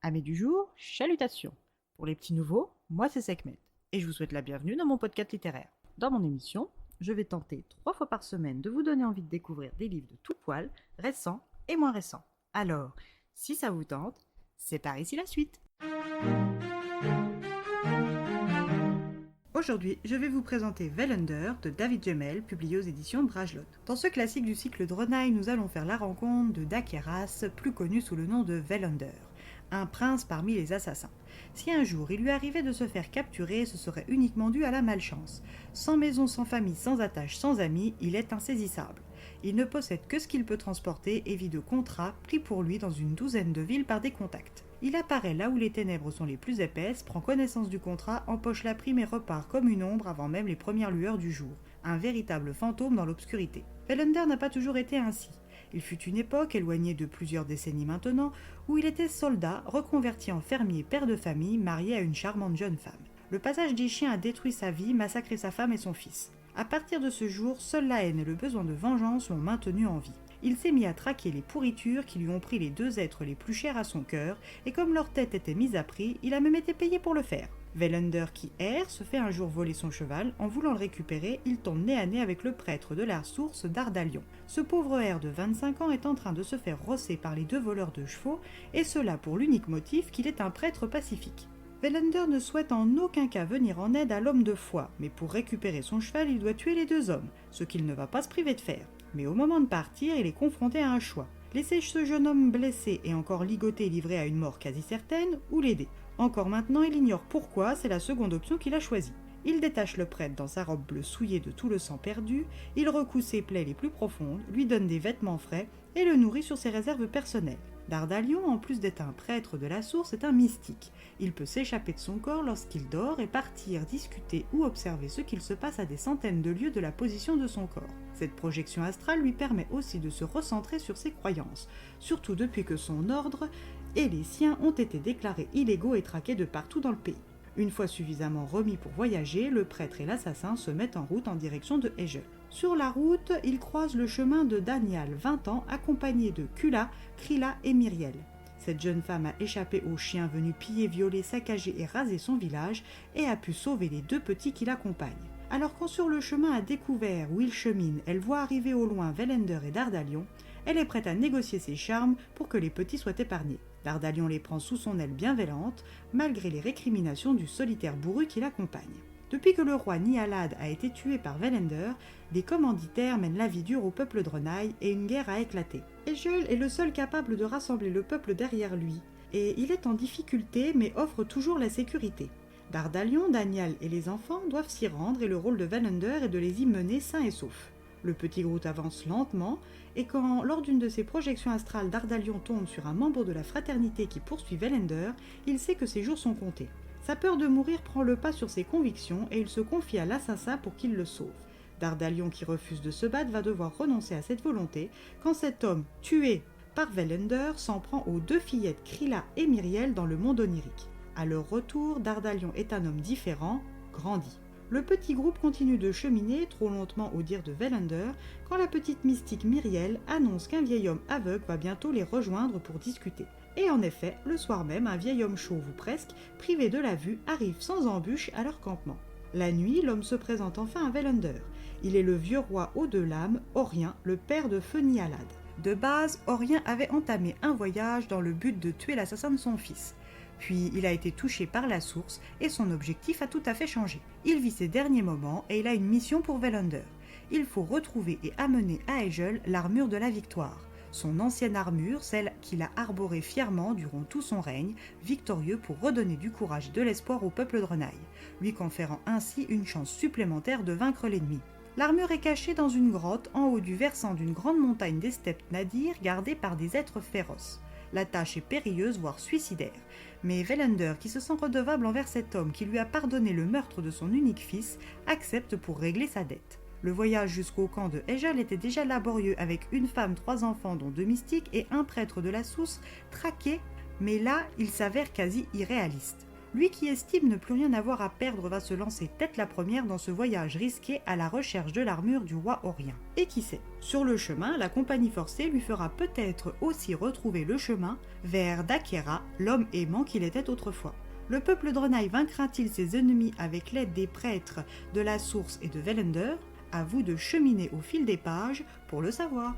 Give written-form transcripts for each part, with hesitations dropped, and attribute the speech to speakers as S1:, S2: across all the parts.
S1: Amis du jour, chalutations. Pour les petits nouveaux, moi c'est Sekhmet, et je vous souhaite la bienvenue dans mon podcast littéraire. Dans mon émission, je vais tenter 3 fois par semaine de vous donner envie de découvrir des livres de tout poil, récents et moins récents. Alors, si ça vous tente, c'est par ici la suite. Aujourd'hui, je vais vous présenter Velander de David Gemmell, publié aux éditions Bragelonne. Dans ce classique du cycle Drenaille, nous allons faire la rencontre de Dakeras, plus connu sous le nom de Velander, un prince parmi les assassins. Si un jour il lui arrivait de se faire capturer, ce serait uniquement dû à la malchance. Sans maison, sans famille, sans attache, sans amis, il est insaisissable. Il ne possède que ce qu'il peut transporter et vit de contrats pris pour lui dans une douzaine de villes par des contacts. Il apparaît là où les ténèbres sont les plus épaisses, prend connaissance du contrat, empoche la prime et repart comme une ombre avant même les premières lueurs du jour. Un véritable fantôme dans l'obscurité. Velander n'a pas toujours été ainsi. Il fut une époque, éloignée de plusieurs décennies maintenant, où il était soldat, reconverti en fermier père de famille, marié à une charmante jeune femme. Le passage des chiens a détruit sa vie, massacré sa femme et son fils. À partir de ce jour, seule la haine et le besoin de vengeance l'ont maintenu en vie. Il s'est mis à traquer les pourritures qui lui ont pris les deux êtres les plus chers à son cœur, et comme leur tête était mise à prix, il a même été payé pour le faire. Velander qui erre se fait un jour voler son cheval. En voulant le récupérer, il tombe nez à nez avec le prêtre de la source d'Ardalion. Ce pauvre erre de 25 ans est en train de se faire rosser par les deux voleurs de chevaux, et cela pour l'unique motif qu'il est un prêtre pacifique. Velander ne souhaite en aucun cas venir en aide à l'homme de foi, mais pour récupérer son cheval, il doit tuer les deux hommes, ce qu'il ne va pas se priver de faire. Mais au moment de partir, il est confronté à un choix. Laisser ce jeune homme blessé et encore ligoté livré à une mort quasi certaine, ou l'aider. Encore maintenant, il ignore pourquoi, c'est la seconde option qu'il a choisie. Il détache le prêtre dans sa robe bleue souillée de tout le sang perdu, il recoue ses plaies les plus profondes, lui donne des vêtements frais et le nourrit sur ses réserves personnelles. Dardalion, en plus d'être un prêtre de la source, est un mystique. Il peut s'échapper de son corps lorsqu'il dort et partir discuter ou observer ce qu'il se passe à des centaines de lieues de la position de son corps. Cette projection astrale lui permet aussi de se recentrer sur ses croyances, surtout depuis que son ordre et les siens ont été déclarés illégaux et traqués de partout dans le pays. Une fois suffisamment remis pour voyager, le prêtre et l'assassin se mettent en route en direction de Hegel. Sur la route, ils croisent le chemin de Danial, 20 ans, accompagné de Kula, Krila et Myriel. Cette jeune femme a échappé aux chiens venus piller, violer, saccager et raser son village et a pu sauver les deux petits qui l'accompagnent. Alors quand sur le chemin à découvert où il chemine, elle voit arriver au loin Velander et Dardalion, elle est prête à négocier ses charmes pour que les petits soient épargnés. Dardalion les prend sous son aile bienveillante, malgré les récriminations du solitaire bourru qui l'accompagne. Depuis que le roi Nihalad a été tué par Velander, des commanditaires mènent la vie dure au peuple Drenaille et une guerre a éclaté. Hegel est le seul capable de rassembler le peuple derrière lui, et il est en difficulté mais offre toujours la sécurité. Dardalion, Danial et les enfants doivent s'y rendre et le rôle de Velander est de les y mener sains et saufs. Le petit Groot avance lentement et quand, lors d'une de ses projections astrales, Dardalion tombe sur un membre de la fraternité qui poursuit Velander, il sait que ses jours sont comptés. Sa peur de mourir prend le pas sur ses convictions et il se confie à l'assassin pour qu'il le sauve. Dardalion, qui refuse de se battre, va devoir renoncer à cette volonté quand cet homme, tué par Velander, s'en prend aux deux fillettes Krila et Myriel dans le monde onirique. À leur retour, Dardalion est un homme différent, grandi. Le petit groupe continue de cheminer, trop lentement au dire de Velander, quand la petite mystique Myriel annonce qu'un vieil homme aveugle va bientôt les rejoindre pour discuter. Et en effet, le soir même, un vieil homme chauve ou presque, privé de la vue, arrive sans embûche à leur campement. La nuit, l'homme se présente enfin à Velander. Il est le vieux roi Haut-de-Lame, Orien, le père de feu Nihalad. De base, Orien avait entamé un voyage dans le but de tuer l'assassin de son fils. Puis il a été touché par la source et son objectif a tout à fait changé. Il vit ses derniers moments et il a une mission pour Velander. Il faut retrouver et amener à Hegel l'armure de la victoire. Son ancienne armure, celle qu'il a arborée fièrement durant tout son règne, victorieux pour redonner du courage et de l'espoir au peuple Drenaille, lui conférant ainsi une chance supplémentaire de vaincre l'ennemi. L'armure est cachée dans une grotte en haut du versant d'une grande montagne des steppes Nadir gardée par des êtres féroces. La tâche est périlleuse, voire suicidaire. Mais Velander, qui se sent redevable envers cet homme qui lui a pardonné le meurtre de son unique fils, accepte pour régler sa dette. Le voyage jusqu'au camp de Hegel était déjà laborieux avec une femme, 3 enfants dont 2 mystiques et un prêtre de la source traqué, mais là, il s'avère quasi irréaliste. Lui qui estime ne plus rien avoir à perdre va se lancer tête la première dans ce voyage risqué à la recherche de l'armure du roi Orien. Et qui sait, sur le chemin, la compagnie forcée lui fera peut-être aussi retrouver le chemin vers Daquera, l'homme aimant qu'il était autrefois. Le peuple Draenei vaincra-t-il ses ennemis avec l'aide des prêtres de la source et de Velander? À vous de cheminer au fil des pages pour le savoir.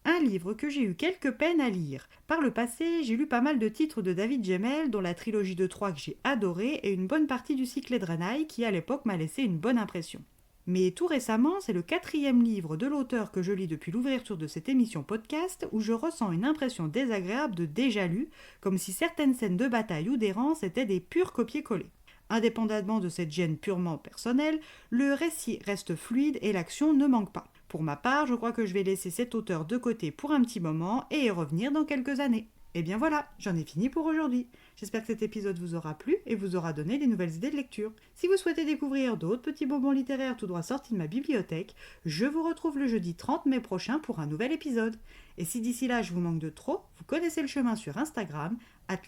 S1: Un livre que j'ai eu quelques peines à lire. Par le passé, j'ai lu pas mal de titres de David Gemmell, dont la trilogie de Troie que j'ai adorée et une bonne partie du cycle Draenei qui à l'époque m'a laissé une bonne impression. Mais tout récemment, c'est le 4e livre de l'auteur que je lis depuis l'ouverture de cette émission podcast où je ressens une impression désagréable de déjà lu, comme si certaines scènes de bataille ou d'errance étaient des purs copier-coller. Indépendamment de cette gêne purement personnelle, le récit reste fluide et l'action ne manque pas. Pour ma part, je crois que je vais laisser cet auteur de côté pour un petit moment et y revenir dans quelques années. Et bien voilà, j'en ai fini pour aujourd'hui. J'espère que cet épisode vous aura plu et vous aura donné des nouvelles idées de lecture. Si vous souhaitez découvrir d'autres petits bonbons littéraires tout droit sortis de ma bibliothèque, je vous retrouve le jeudi 30 mai prochain pour un nouvel épisode. Et si d'ici là je vous manque de trop, vous connaissez le chemin sur Instagram,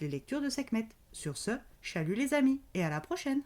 S1: @leslectures de Sekhmet. Sur ce, chalut les amis et à la prochaine.